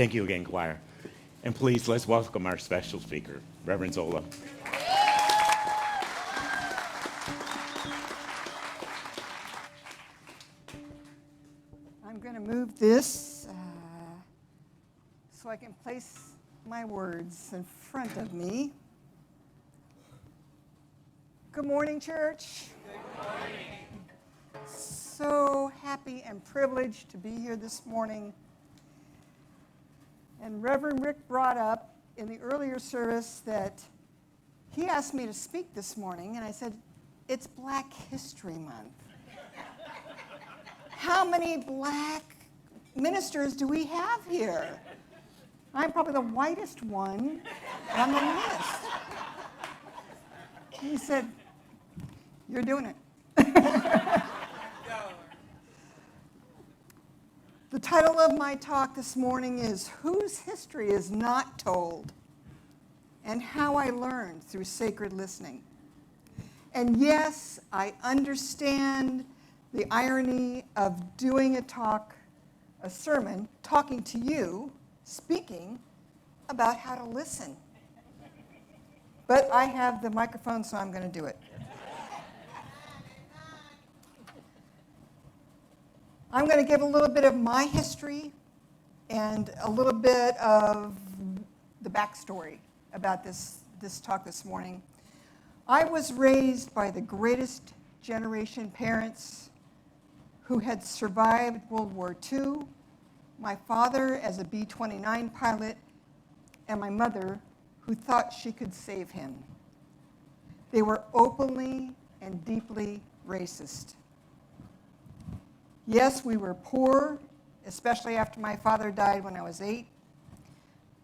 Thank you again, choir. And please, let's welcome our special speaker, Reverend Zola. I'm going to move this so I can place my words in front of me. Good morning, church. Good morning. So happy and privileged to be here this morning. And Reverend Rick brought up in the earlier service that he asked me to speak this morning, and I said, it's Black History Month. How many black ministers do we have here? I'm probably the whitest one on the list. He said, you're doing it. The title of my talk this morning is Whose History is Not Told, and How I Learned Through Sacred Listening. And yes, I understand the irony of doing a sermon, talking to you, speaking about how to listen. But I have the microphone, so I'm going to do it. I'm going to give a little bit of my history and a little bit of the backstory about this talk this morning. I was raised by the greatest generation parents who had survived World War II, my father as a B-29 pilot, and my mother who thought she could save him. They were openly and deeply racist. Yes, we were poor, especially after my father died when I was 8,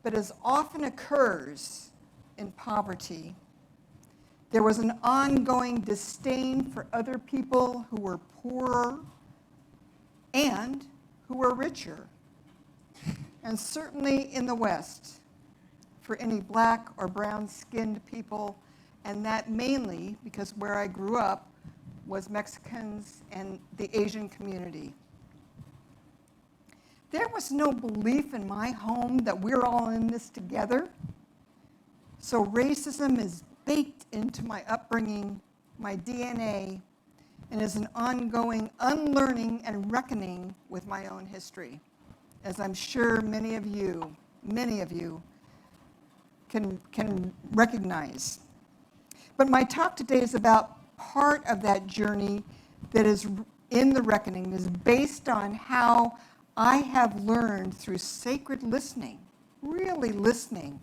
but as often occurs in poverty, there was an ongoing disdain for other people who were poorer and who were richer, and certainly in the West, for any black or brown-skinned people, and that mainly because where I grew up was Mexicans and the Asian community. There was no belief in my home that we're all in this together. So racism is baked into my upbringing, my DNA, and is an ongoing unlearning and reckoning with my own history, as I'm sure many of you can recognize. But my talk today is about part of that journey that is in the reckoning, is based on how I have learned through sacred listening, really listening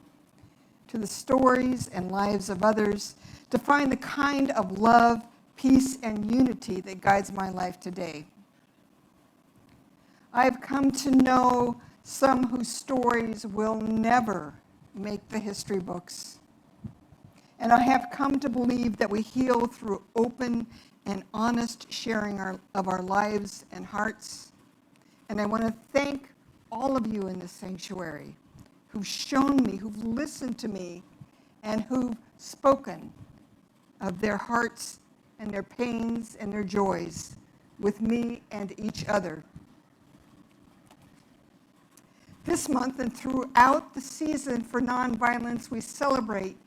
to the stories and lives of others to find the kind of love, peace, and unity that guides my life today. I have come to know some whose stories will never make the history books. And I have come to believe that we heal through open and honest sharing of our lives and hearts. And I want to thank all of you in this sanctuary who've shown me, who've listened to me, and who've spoken of their hearts and their pains and their joys with me and each other. This month and throughout the season for nonviolence, we celebrate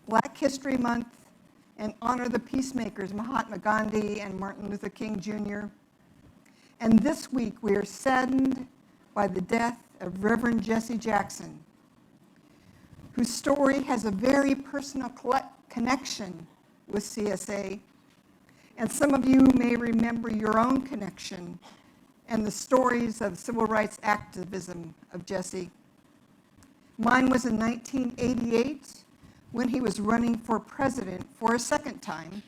Black History Month and honor the peacemakers, Mahatma Gandhi and Martin Luther King Jr. And this week, we are saddened by the death of Reverend Jesse Jackson, whose story has a very personal connection with CSA. And some of you may remember your own connection and the stories of civil rights activism of Jesse. Mine was in 1988 when he was running for president for a second time.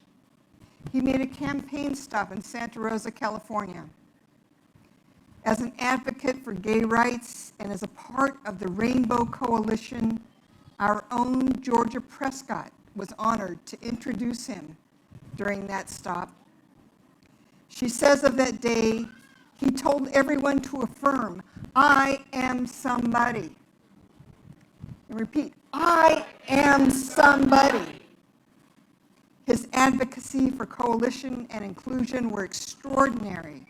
He made a campaign stop in Santa Rosa, California. As an advocate for gay rights and as a part of the Rainbow Coalition, our own Georgia Prescott was honored to introduce him during that stop. She says of that day, he told everyone to affirm, I am somebody. And repeat, I am somebody. His advocacy for coalition and inclusion were extraordinary.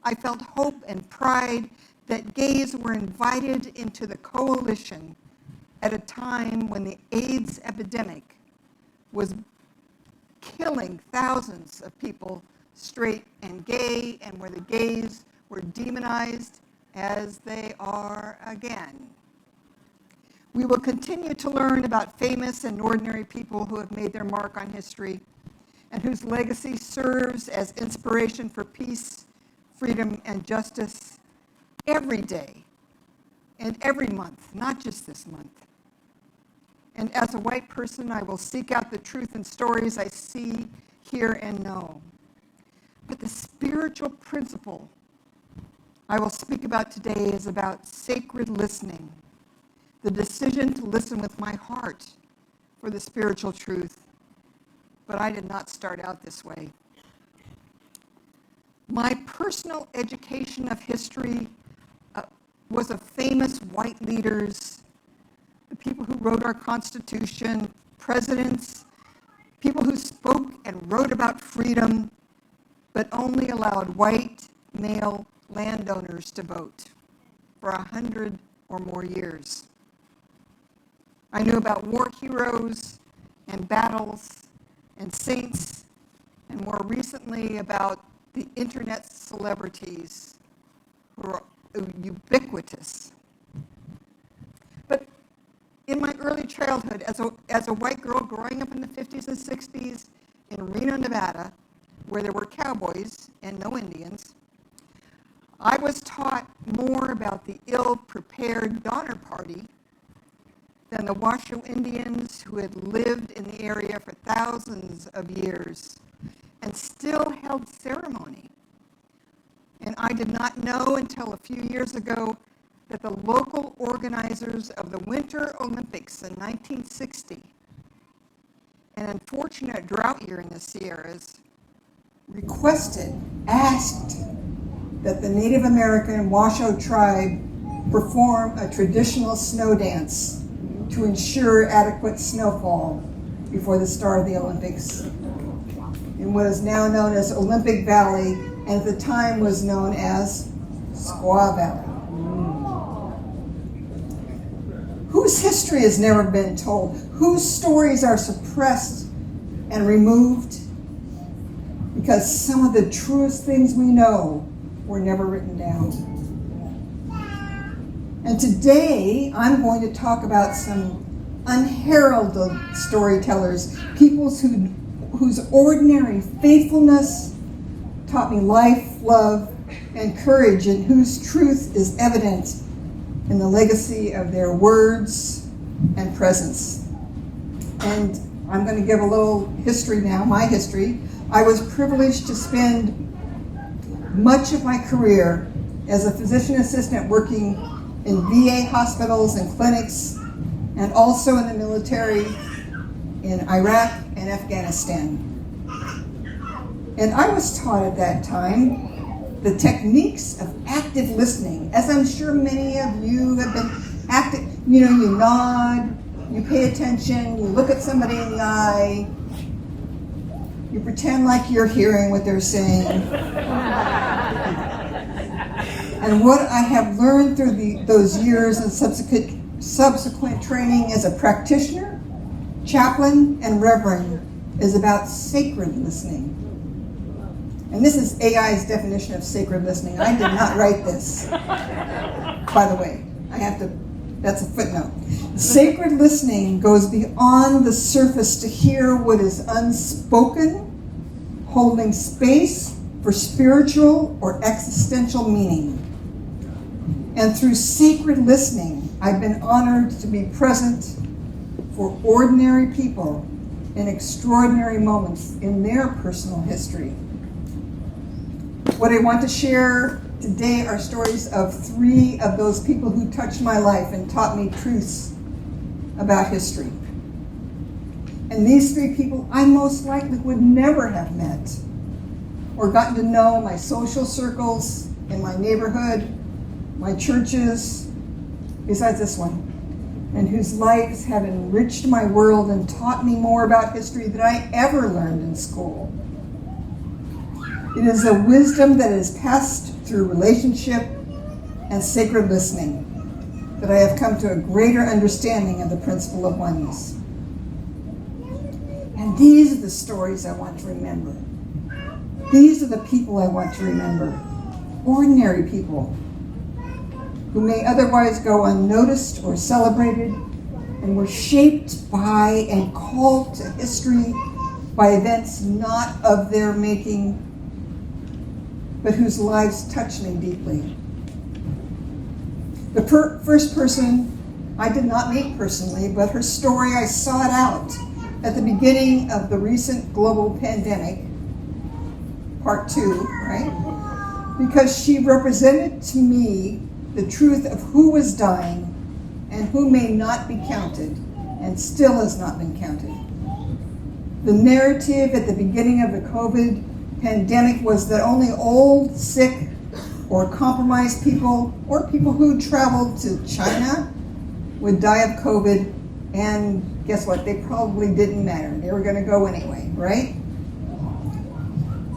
I felt hope and pride that gays were invited into the coalition at a time when the AIDS epidemic was killing thousands of people, straight and gay, and where the gays were demonized as they are again. We will continue to learn about famous and ordinary people who have made their mark on history and whose legacy serves as inspiration for peace, freedom, and justice every day and every month, not just this month. And as a white person, I will seek out the truth in stories I see, hear, and know. But the spiritual principle I will speak about today is about sacred listening, the decision to listen with my heart for the spiritual truth. But I did not start out this way. My personal education of history was of famous white leaders, the people who wrote our Constitution, presidents, people who spoke and wrote about freedom, but only allowed white male landowners to vote for 100 or more years. I knew about war heroes and battles and saints, and more recently about the internet celebrities who are ubiquitous. But in my early childhood, as a white girl growing up in the 50s and 60s in Reno, Nevada, where there were cowboys and no Indians, I was taught more about the ill-prepared Donner Party than the Washoe Indians who had lived in the area for thousands of years and still held ceremony. And I did not know until a few years ago that the local organizers of the Winter Olympics in 1960, an unfortunate drought year in the Sierras, asked that the Native American Washoe tribe perform a traditional snow dance to ensure adequate snowfall before the start of the Olympics in what is now known as Olympic Valley, and at the time was known as Squaw Valley. Whose history has never been told? Whose stories are suppressed and removed? Because some of the truest things we know were never written down. And today, I'm going to talk about some unheralded storytellers, people whose ordinary faithfulness taught me life, love, and courage, and whose truth is evident in the legacy of their words and presence. And I'm going to give a little history now, my history. I was privileged to spend much of my career as a physician assistant working in VA hospitals and clinics, and also in the military in Iraq and Afghanistan. And I was taught at that time the techniques of active listening, as I'm sure many of you have been active. You know, you nod, you pay attention, you look at somebody in the eye, you pretend like you're hearing what they're saying. And what I have learned through those years and subsequent training as a practitioner, chaplain, and reverend is about sacred listening. And this is AI's definition of sacred listening. I did not write this, by the way. That's a footnote. Sacred listening goes beyond the surface to hear what is unspoken, holding space for spiritual or existential meaning. And through sacred listening, I've been honored to be present for ordinary people in extraordinary moments in their personal history. What I want to share today are stories of 3 of those people who touched my life and taught me truths about history. And these 3 people I most likely would never have met or gotten to know in my social circles, in my neighborhood, my churches, besides this one, and whose lives have enriched my world and taught me more about history than I ever learned in school. It is a wisdom that is passed through relationship and sacred listening that I have come to a greater understanding of the principle of oneness. And these are the stories I want to remember. These are the people I want to remember. Ordinary people who may otherwise go unnoticed or celebrated and were shaped by and called to history by events not of their making, but whose lives touched me deeply. The first person I did not meet personally, but her story I sought out at the beginning of the recent global pandemic, part 2, right? Because she represented to me the truth of who was dying and who may not be counted and still has not been counted. The narrative at the beginning of the COVID pandemic was that only old, sick, or compromised people, or people who traveled to China would die of COVID, and guess what? They probably didn't matter. They were going to go anyway, right?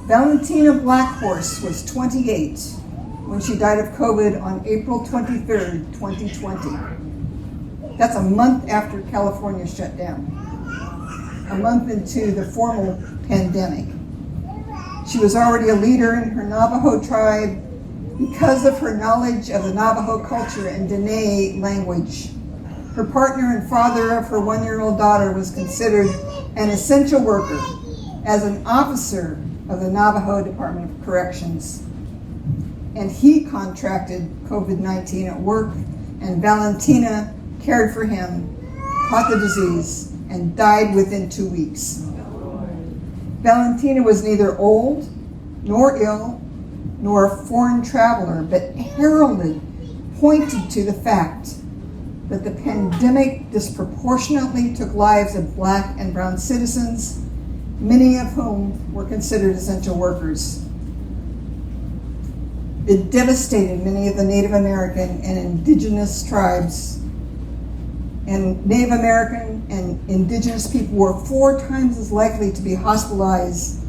Valentina Blackhorse was 28 when she died of COVID on April 23rd, 2020. That's a month after California shut down, a month into the formal pandemic. She was already a leader in her Navajo tribe because of her knowledge of the Navajo culture and Dene language. Her partner and father of her 1-year-old daughter was considered an essential worker as an officer of the Navajo Department of Corrections. And he contracted COVID-19 at work, and Valentina cared for him, caught the disease, and died within 2 weeks. Valentina was neither old, nor ill, nor a foreign traveler, but heralded, pointed to the fact that the pandemic disproportionately took lives of Black and brown citizens, many of whom were considered essential workers. It devastated many of the Native American and indigenous tribes, and Native American and indigenous people were 4 times as likely to be hospitalized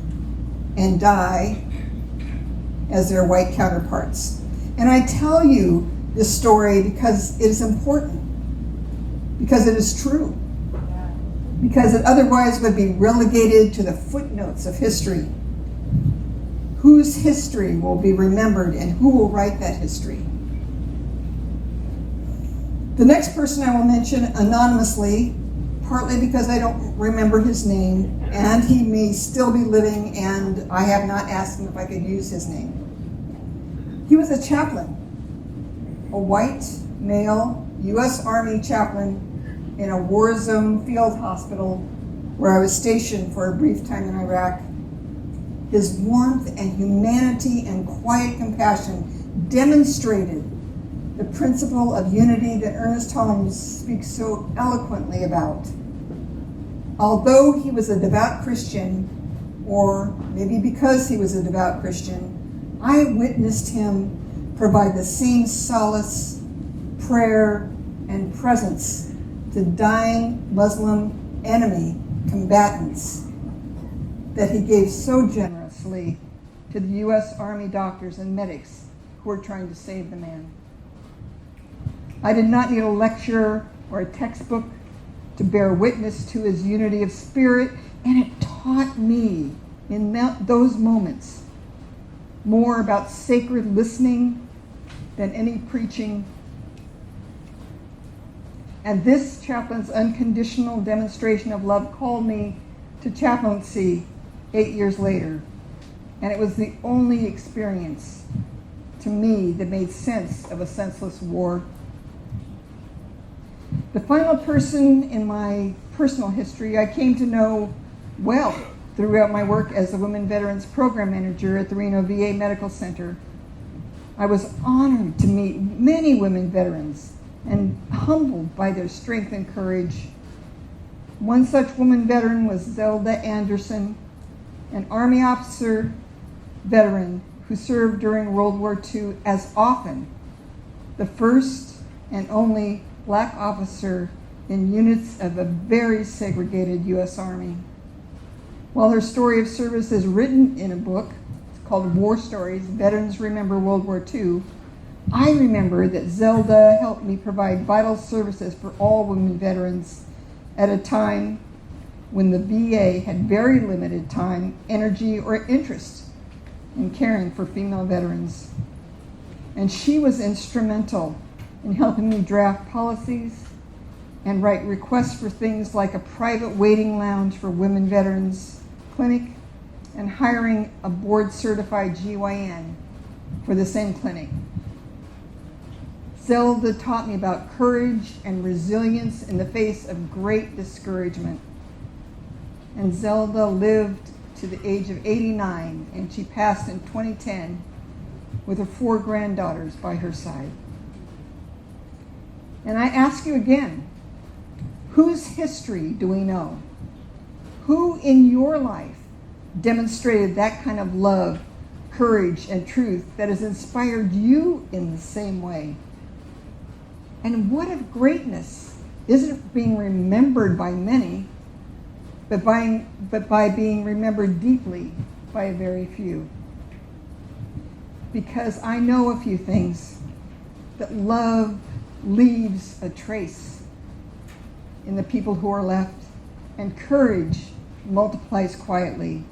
and die as their white counterparts. And I tell you this story because it is important, because it is true, because it otherwise would be relegated to the footnotes of history. Whose history will be remembered and who will write that history? The next person I will mention anonymously, partly because I don't remember his name, and he may still be living, and I have not asked him if I could use his name. He was a chaplain, a white, male, U.S. Army chaplain in a war zone field hospital where I was stationed for a brief time in Iraq. His warmth and humanity and quiet compassion demonstrated the principle of unity that Ernest Holmes speaks so eloquently about. Although he was a devout Christian, or maybe because he was a devout Christian, I witnessed him provide the same solace, prayer, and presence to dying Muslim enemy combatants that he gave so generously to the U.S. Army doctors and medics who were trying to save the man. I did not need a lecture or a textbook to bear witness to his unity of spirit, and it taught me in those moments more about sacred listening than any preaching. And this chaplain's unconditional demonstration of love called me to chaplaincy 8 years later. And it was the only experience to me that made sense of a senseless war. The final person in my personal history I came to know well throughout my work as a Women Veterans Program Manager at the Reno VA Medical Center. I was honored to meet many women veterans and humbled by their strength and courage. One such woman veteran was Zelda Anderson, an Army officer veteran who served during World War II as often the first and only Black officer in units of a very segregated U.S. Army. While her story of service is written in a book called War Stories, Veterans Remember World War II, I remember that Zelda helped me provide vital services for all women veterans at a time when the VA had very limited time, energy, or interest in caring for female veterans. And she was instrumental in helping me draft policies and write requests for things like a private waiting lounge for women veterans clinic and hiring a board-certified GYN for the same clinic. Zelda taught me about courage and resilience in the face of great discouragement. And Zelda lived to the age of 89, and she passed in 2010 with her 4 granddaughters by her side. And I ask you again, whose history do we know? Who in your life demonstrated that kind of love, courage, and truth that has inspired you in the same way? And what if greatness isn't being remembered by many, but by being remembered deeply by a very few? Because I know a few things, that love leaves a trace in the people who are left, and courage multiplies quietly.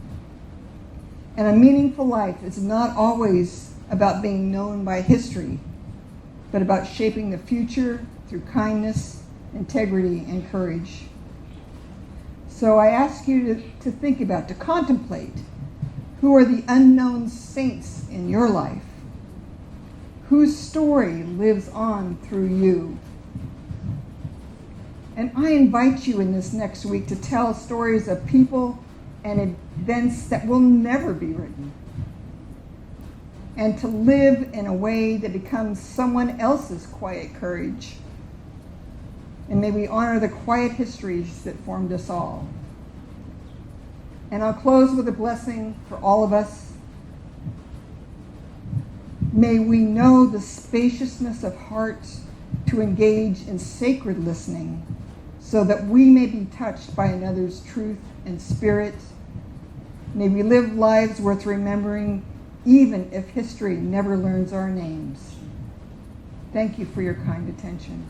And a meaningful life is not always about being known by history, but about shaping the future through kindness, integrity, and courage. So I ask you to think about, to contemplate, who are the unknown saints in your life? Whose story lives on through you? And I invite you in this next week to tell stories of people and events that will never be written, and to live in a way that becomes someone else's quiet courage. And may we honor the quiet histories that formed us all. And I'll close with a blessing for all of us. May we know the spaciousness of heart to engage in sacred listening, so that we may be touched by another's truth and spirit. May we live lives worth remembering, even if history never learns our names. Thank you for your kind attention.